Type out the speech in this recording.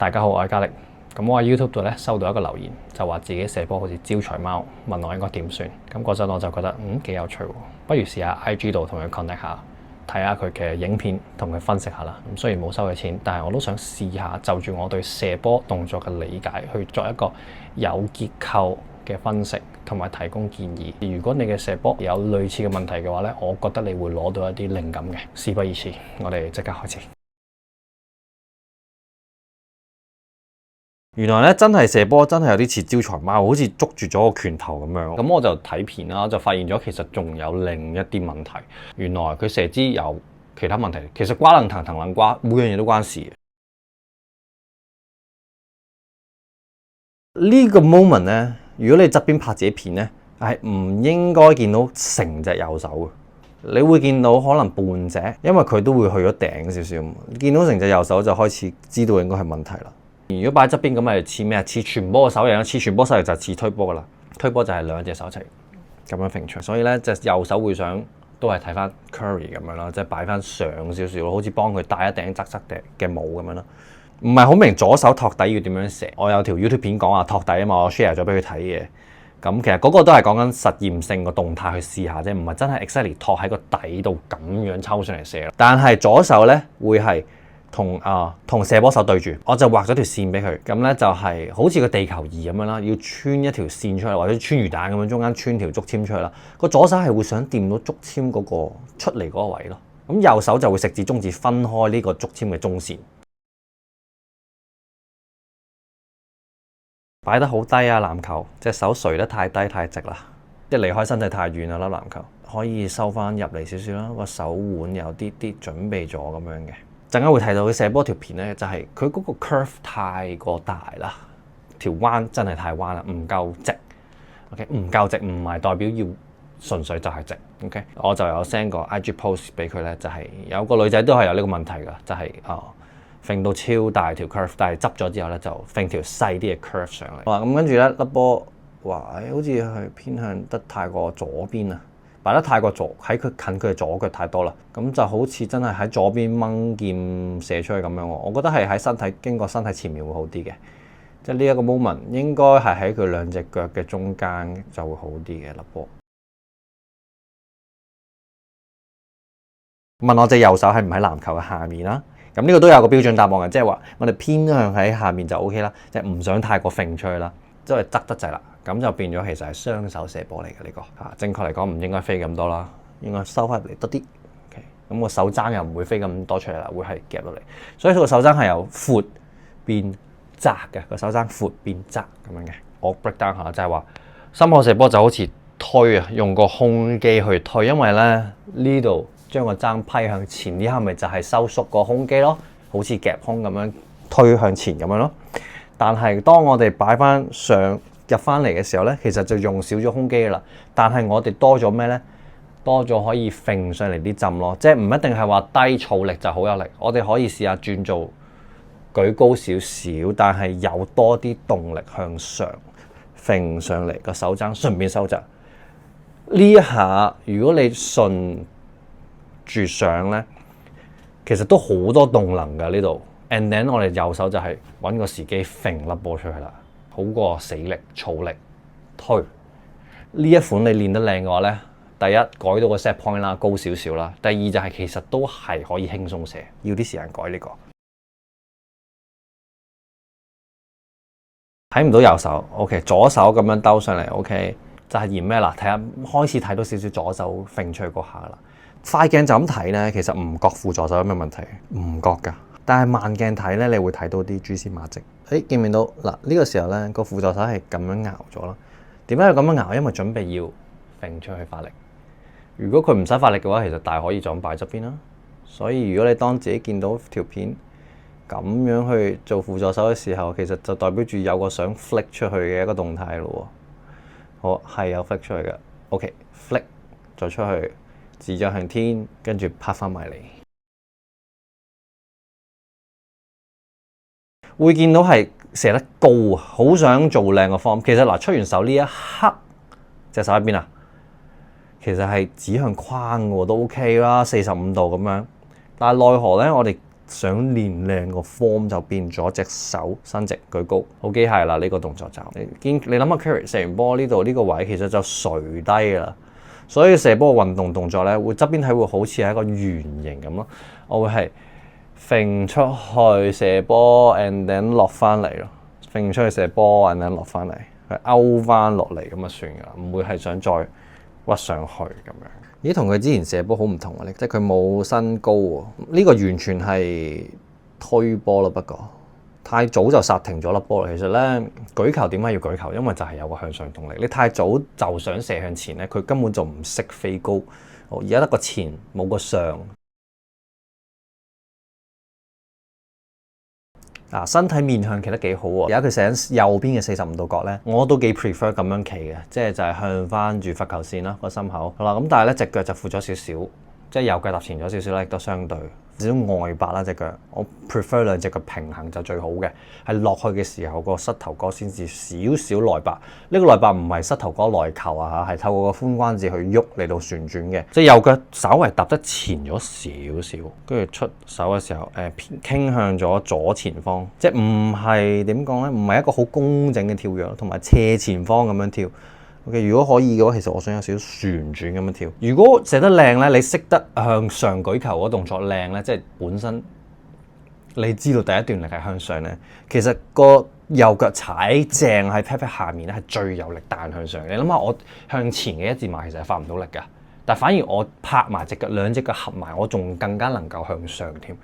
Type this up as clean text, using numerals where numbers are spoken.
大家好，我係嘉力。咁我喺 YouTube 度咧收到一個留言，就話自己射波好似招財貓，問我應該點算。咁嗰陣我就覺得幾有趣喎，不如試下 IG 度同佢 connect 下，睇下佢嘅影片，同佢分析下啦。咁雖然冇收佢錢，但係我都想試下就住我對射波動作嘅理解，去作一個有結構嘅分析，同埋提供建議。如果你嘅射波有類似嘅問題嘅話咧，我覺得你會攞到一啲靈感嘅。事不宜遲，我哋即刻開始。原來咧真係射波真係有啲似招財貓，好似捉住咗個拳頭咁樣。咁我就睇片啦，就發現咗其實仲有另一啲問題。原來佢射姿有其他問題，其實瓜能藤藤能瓜，每樣嘢都關事。呢個 moment 咧，如果你側邊拍自己片咧，係唔應該見到成隻右手嘅。你會見到可能半隻，因為佢都會去咗頂少少。見到成隻右手就開始知道應該係問題啦。如果擺喺側邊咁咪似咩啊？似傳波嘅手型，似傳波手型就似推波噶啦。推波就係兩隻手齊咁樣揈出，所以咧隻右手會想都係睇翻 Curry 咁樣啦，即係擺翻上少少咯，好似幫佢戴一頂側側嘅帽咁樣咯。唔係好明左手托底要點樣射。我有條 YouTube 片講話托底啊嘛，我 share 咗俾佢睇嘅。咁其實嗰個都係講緊實驗性個動態去試下啫，唔係真係 exactly 托喺個底度咁樣抽上嚟射。但係左手咧會係同射波手對住，我就畫咗條線俾佢，咁咧就係好似個地球儀咁樣啦，要穿一條線出嚟，或者穿魚蛋咁樣，中間穿條竹籤出嚟啦。個左手係會想掂到竹籤嗰個出嚟嗰個位咯，咁右手就會食指中指分開呢個竹籤嘅中線。擺得好低啊！籃球隻手垂得太低太直啦，即係離開身體太遠啦粒籃球，可以收翻入嚟少少啦，個手腕有啲準備咗咁樣嘅。陣間會睇到佢射波條片咧，就係佢嗰個 curve 太過大啦，條彎真係太彎啦，唔夠直。OK， 唔夠直唔係代表要純粹就係直。OK， 我就有 send 個 IG post 俾佢咧，就係有個女仔都係有呢個問題㗎，就係揈到超大條 curve， 但係執咗之後咧就揈條細啲嘅 curve 上嚟。咁跟住咧粒波話好似係偏向得太過左邊啊。擺得太過左，喺佢近佢嘅左腳太多啦，咁就好似真係喺左邊掹劍射出去咁樣喎。我覺得係喺身體經過身體前面會好啲嘅，即係呢一個 moment 應該係喺佢兩隻腳嘅中間就會好啲嘅粒波。問我隻右手係唔喺籃球嘅下面啦？咁呢個都有個標準答案嘅，即係話我哋偏向喺下面就 OK 啦，即係唔想太過揈出去啦，即係側得滯啦。咁就變咗其實係雙手射波嚟嘅呢個嚇，正確嚟講唔應該飛咁多啦，應該收翻入嚟多啲。OK，咁個手踭又唔會飛咁多出嚟啦，會係夾落嚟。所以個手踭係由闊變窄嘅，個手踭闊變窄咁樣嘅。我 break down 下就係話，心口射波就好似推啊，用個胸肌去推，因為咧呢度將個踭批向前，呢下咪就係收縮個胸肌咯，好似夾胸咁樣推向前咁樣咯。但係當我哋擺翻上入翻嚟嘅時候咧，其實就用少咗胸肌啦。但係我哋多咗咩咧？多咗可以揈上嚟啲浸咯，即係唔一定係話低儲力就好有力。我哋可以試下轉做舉高少少，但係有多啲動力向上揈上嚟個手踭，順便收窄。呢一下如果你順住上咧，其實都好多動能㗎呢度。And then 我哋右手就係揾個時機揈粒波出去啦。好過死力、儲力、推呢一款你練得靚嘅話咧，第一改到個 set point 啦，高少少啦。第二就係其實都係可以輕鬆射，要啲時間改呢個。睇唔到右手 ，OK， 左手咁樣兜上嚟 ，OK， 就係嫌咩啦？睇下開始睇到少少左手揈出去嗰下啦。快鏡就咁睇咧，其實唔覺輔助手有咩問題，唔覺㗎。但係慢鏡睇咧，你會睇到啲蛛絲馬跡。見唔見到嗱？呢個時候咧，個輔助手係咁樣熬咗啦。點解要咁樣熬？因為準備要揈出去發力。如果佢唔使發力嘅話，其實大可以就咁擺側邊啦。所以如果你當自己見到條片咁樣去做輔助手嘅時候，其實就代表住有個想 flick 出去嘅一個動態咯。好，係有 flick 出去嘅。OK，flick 再出去，指咗向天，跟住拍翻埋嚟。會見到係射得高啊，好想做靚個 form。其實嗱，出完手呢一刻，隻手喺邊啊？其實係指向框嘅喎，都 OK 啦，45度咁樣。但係奈何咧，我哋想練靚個 form 就變咗隻手伸直舉高，好機械啦呢個動作就。你諗下 Curry 射完波呢度呢個位其實就垂低啦，所以射波嘅運動動作咧會側邊睇會好似係一個圓形咁咯。我會係揈出去射波 and then 落翻嚟咯，揈出去射波 and then 落翻嚟，佢勾翻落嚟咁就算噶啦，唔會係想再屈上去咁樣。咦，同佢之前射波好唔同啊！即係佢冇身高喎，呢個完全係推波啦。不過太早就剎停咗粒波啦。其實咧舉球點解要舉球？因為就係有個向上動力。你太早就想射向前咧，佢根本就唔識飛高。而家得個前冇個上。身體面向企得幾好喎！而家佢射緊右邊嘅45度角咧，我都幾 prefer 咁樣企嘅，即係就係向翻住罰球線啦個心口。好啦，咁但係咧隻腳就闊咗少少，即係右腳踏前咗少少咧，亦都相對少少外八啦隻腳。我 prefer 兩隻腳平衡就最好嘅，係落去嘅時候個膝頭哥先至少少內八。呢個內八唔係膝頭哥內扣啊嚇，係透過個髖關節去喐嚟到旋轉嘅。即係右腳稍微踏得前咗少少，跟住出手嘅時候傾向咗左前方，即係唔係點講咧？唔係一個好工整嘅跳躍，同埋斜前方咁樣跳。OK， 如果可以嘅話，其實我想有少少旋轉咁樣跳。如果射得靚咧，你識得向上舉球嗰動作靚咧，即係本身你知道第一段力係向上咧，其實個右腳踩正喺 pat pat 下面咧係最有力彈向上。你諗下，我向前嘅一字馬其實係發唔到力㗎，但反而我拍埋隻腳，兩隻腳合埋，我仲更加能夠向上添。